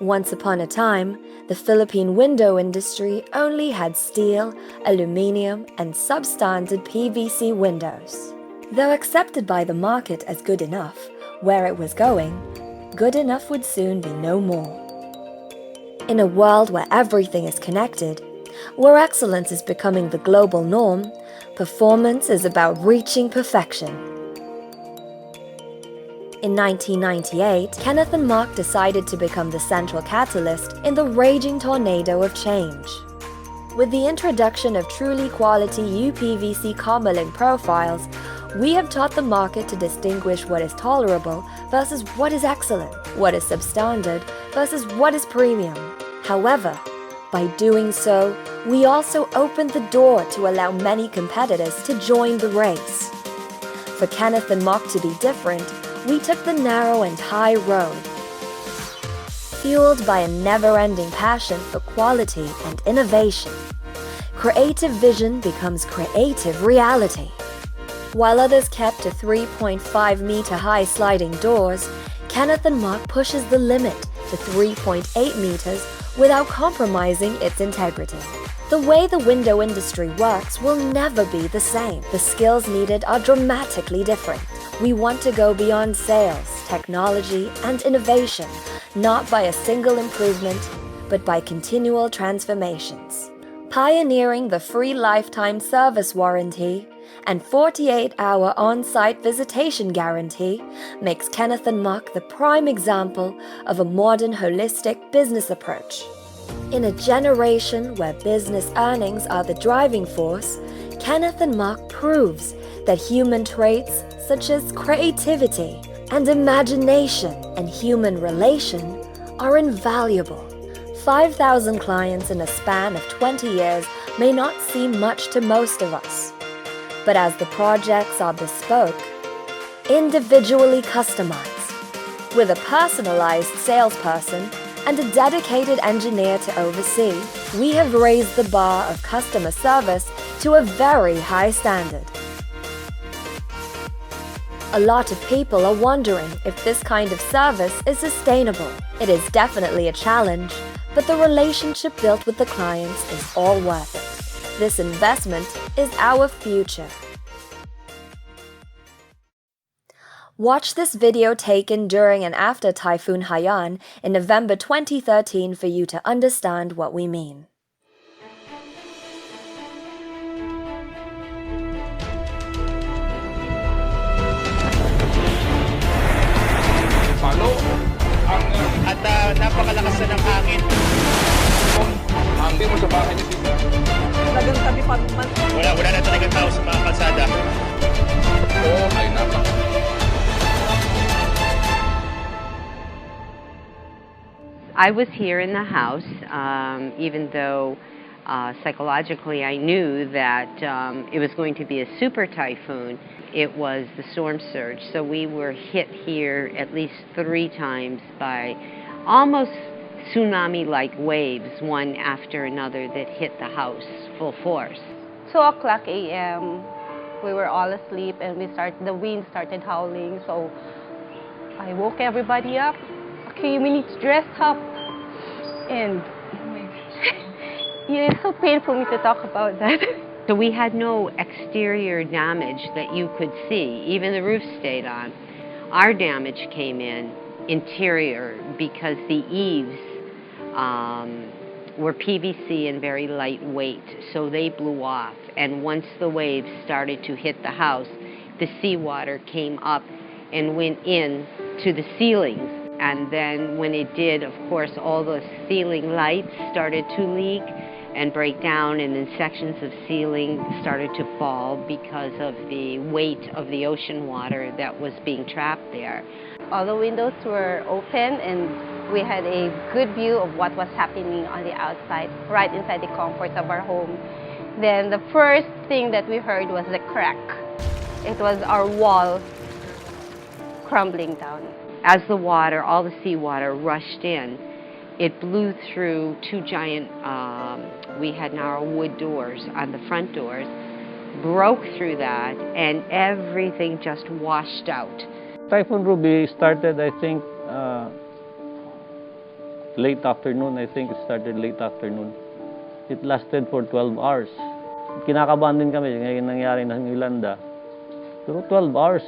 Once upon a time, the Philippine window industry only had steel, aluminum, and substandard PVC windows. Though accepted by the market as good enough, where it was going, good enough would soon be no more. In a world where everything is connected, where excellence is becoming the global norm, performance is about reaching perfection. In 1998, Kenneth and Mock decided to become the central catalyst in the raging tornado of change. With the introduction of truly quality UPVC Comelink profiles, we have taught the market to distinguish what is tolerable versus what is excellent, what is substandard versus what is premium. However, by doing so, we also opened the door to allow many competitors to join the race. For Kenneth and Mock to be different, we took the narrow and high road. Fueled by a never-ending passion for quality and innovation, creative vision becomes creative reality. While others kept to 3.5-meter-high sliding doors, Kenneth and Mock pushes the limit to 3.8 meters without compromising its integrity. The way the window industry works will never be the same. The skills needed are dramatically different. We want to go beyond sales, technology, and innovation, not by a single improvement, but by continual transformations. Pioneering the free lifetime service warranty and 48-hour on-site visitation guarantee makes Kenneth and Mock the prime example of a modern holistic business approach. In a generation where business earnings are the driving force, Kenneth and Mock proves that human traits such as creativity and imagination and human relation are invaluable. 5,000 clients in a span of 20 years may not seem much to most of us. But as the projects are bespoke, individually customized, with a personalized salesperson and a dedicated engineer to oversee, we have raised the bar of customer service to a very high standard. A lot of people are wondering if this kind of service is sustainable. It is definitely a challenge, but the relationship built with the clients is all worth it. This investment is our future. Watch this video taken during and after Typhoon Haiyan in November 2013 for you to understand what we mean. At napakalakas na ng hangin. Hangin mo sa bahay niyo dito. Talagang tabi pa naman. Wala na talagang tao sa mga kalsada. Oo, ay I was here in the house, even though psychologically I knew that it was going to be a super typhoon. It was the storm surge, so we were hit here at least 3 times by almost tsunami-like waves, one after another, that hit the house full force. 2:00 a.m. we were all asleep and the wind started howling, so I woke everybody up. Okay, we need to dress up, and yeah, it's so painful for me to talk about that. So we had no exterior damage that you could see. Even the roof stayed on. Our damage came in interior because the eaves were PVC and very lightweight, so they blew off. And once the waves started to hit the house, the seawater came up and went in to the ceilings. And then when it did, of course, all the ceiling lights started to leak and break down, and then sections of ceiling started to fall because of the weight of the ocean water that was being trapped there. All the windows were open and we had a good view of what was happening on the outside, right inside the comforts of our home. Then the first thing that we heard was the crack. It was our wall crumbling down. As the water, all the seawater rushed in, it blew through 2 giant, we had narrow wood doors on the front doors, broke through that, and everything just washed out. Typhoon Ruby started, I think, late afternoon. I think it started late afternoon. It lasted for 12 hours. Kinakabahan din kami ngayon nangyari ng Yolanda. Pero 12 hours,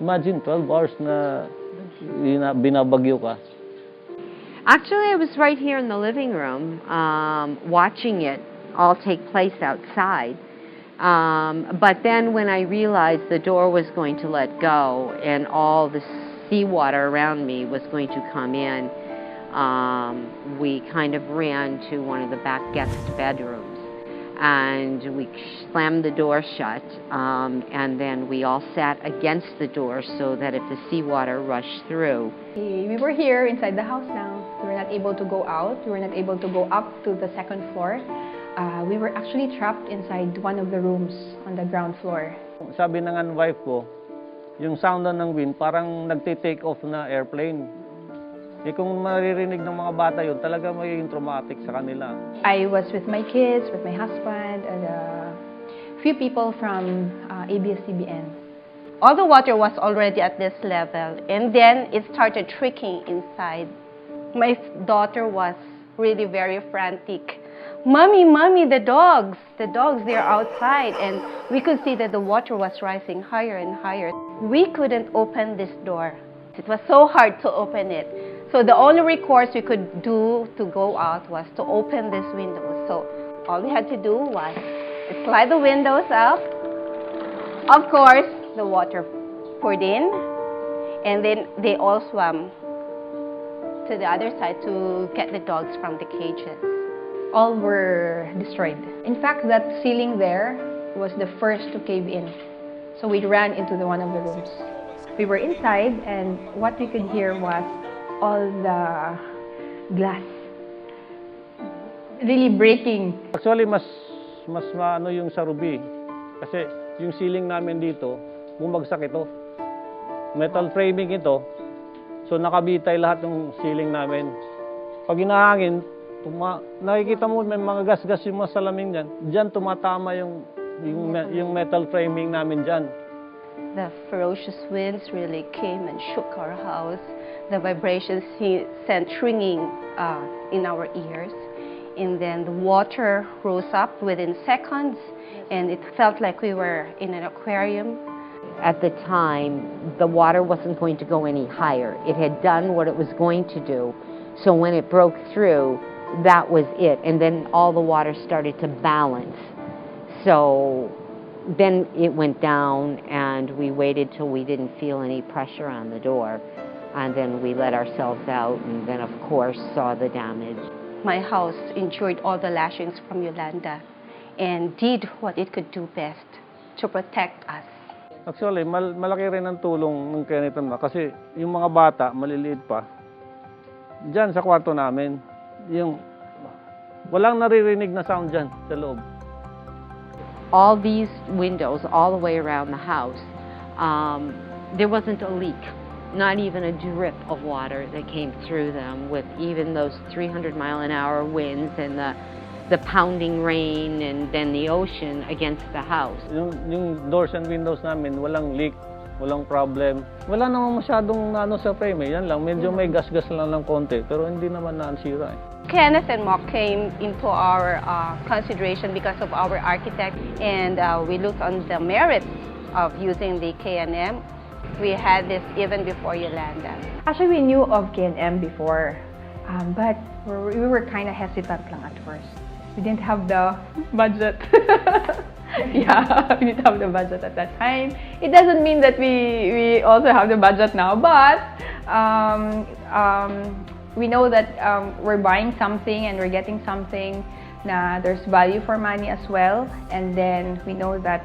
imagine 12 hours na binabagyo ka. Actually, I was right here in the living room watching it all take place outside. But then when I realized the door was going to let go and all the seawater around me was going to come in, we kind of ran to one of the back guest bedrooms. And we slammed the door shut, and then we all sat against the door so that if the seawater rushed through. We were here inside the house now. We were not able to go out. We were not able to go up to the second floor. We were actually trapped inside one of the rooms on the ground floor. Sabi ng wife ko, yung sound ng wind parang nagte-take off na airplane. Kung maririnig ng mga bata yun, talaga magiging traumatic sa kanila. I was with my kids, with my husband, and a few people from ABS-CBN. All the water was already at this level, and then it started trickling inside. My daughter was really very frantic. Mommy, Mommy, the dogs, they're outside. And we could see that the water was rising higher and higher. We couldn't open this door. It was so hard to open it. So the only recourse we could do to go out was to open this window. So all we had to do was slide the windows up. Of course, the water poured in, and then they all swam to the other side to get the dogs from the cages. All were destroyed. In fact, that ceiling there was the first to cave in. So we ran into one of the rooms. We were inside, and what we could hear was all the glass really breaking. Actually, mas maano yung sa Ruby. Kasi yung ceiling namin dito, bumagsak ito. Metal framing ito. So nakabitay lahat ng ceiling namin. Pag hinahangin, nakikita mo may mga gas-gas yung mga salamin dyan. Diyan tumatama yung metal framing namin dyan. The ferocious winds really came and shook our house. The vibrations sent ringing in our ears. And then the water rose up within seconds, and it felt like we were in an aquarium. At the time, the water wasn't going to go any higher. It had done what it was going to do. So when it broke through, that was it. And then all the water started to balance. So then it went down, and we waited till we didn't feel any pressure on the door. And then we let ourselves out, and then of course saw the damage. My house endured all the lashings from Yolanda and did what it could do best to protect us. Actually, malaki rin ang tulong ng Kenneth and Mock kasi yung mga bata, maliliit pa, dyan sa kwarto namin, yung walang naririnig na sound dyan sa loob. All these windows, all the way around the house, there wasn't a leak. Not even a drip of water that came through them, with even those 300-mile-an-hour winds and the pounding rain and then the ocean against the house. Yung doors and windows namin, walang leak, walang problem. Wala namang masyadong sa frame. Yan lang, medyo may gas-gas lang ng konti, pero hindi naman nasira. Kenneth and Mock came into our consideration because of our architect, and we looked on the merits of using the K&M. We had this even before Yolanda. Actually, we knew of K&M before, but we were kind of hesitant lang at first. We didn't have the budget. Yeah, we didn't have the budget at that time. It doesn't mean that we also have the budget now, but we know that we're buying something and we're getting something na there's value for money as well, and then we know that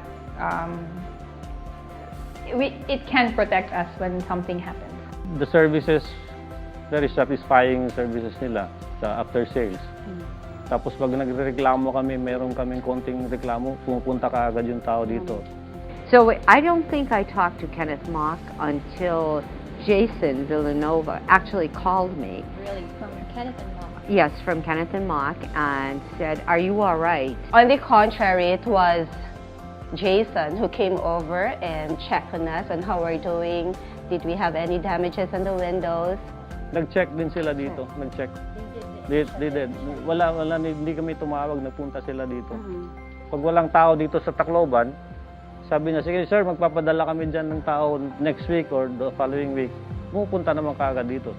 it can protect us when something happens. The services, very satisfying services nila sa after sales. Tapos pag nagreklamo kami, meron kaming konting reklamo, pumupunta kaagad yung tao dito. So I don't think I talked to Kenneth Mock until Jason Villanova actually called me. Really, from Kenneth and Mock? Yes, from Kenneth and Mock, and said, "Are you all right?" On the contrary, it was Jason who came over and checked on us on how we're doing. Did we have any damages on the windows? Nag-check din sila dito. Nag-check. Wala, hindi kami tumawag. Nagpunta sila dito. Pag walang tao dito sa Tacloban, sabi niya, sige sir, magpapadala kami dyan ng tao next week or the following week. Pupunta naman kaagad dito.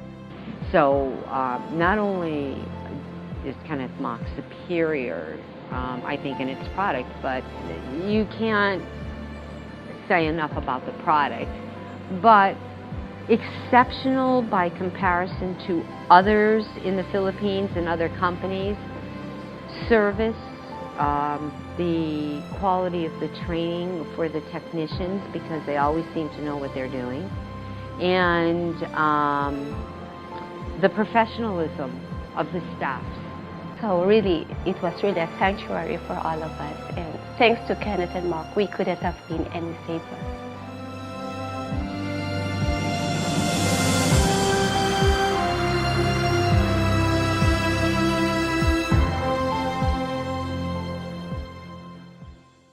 So not only is Kenneth Mock superior, I think, in its product, but you can't say enough about the product, but exceptional by comparison to others in the Philippines and other companies. Service, the quality of the training for the technicians, because they always seem to know what they're doing, and the professionalism of the staff. So really, it was really a sanctuary for all of us. And thanks to Kenneth and Mock, we couldn't have been any safer.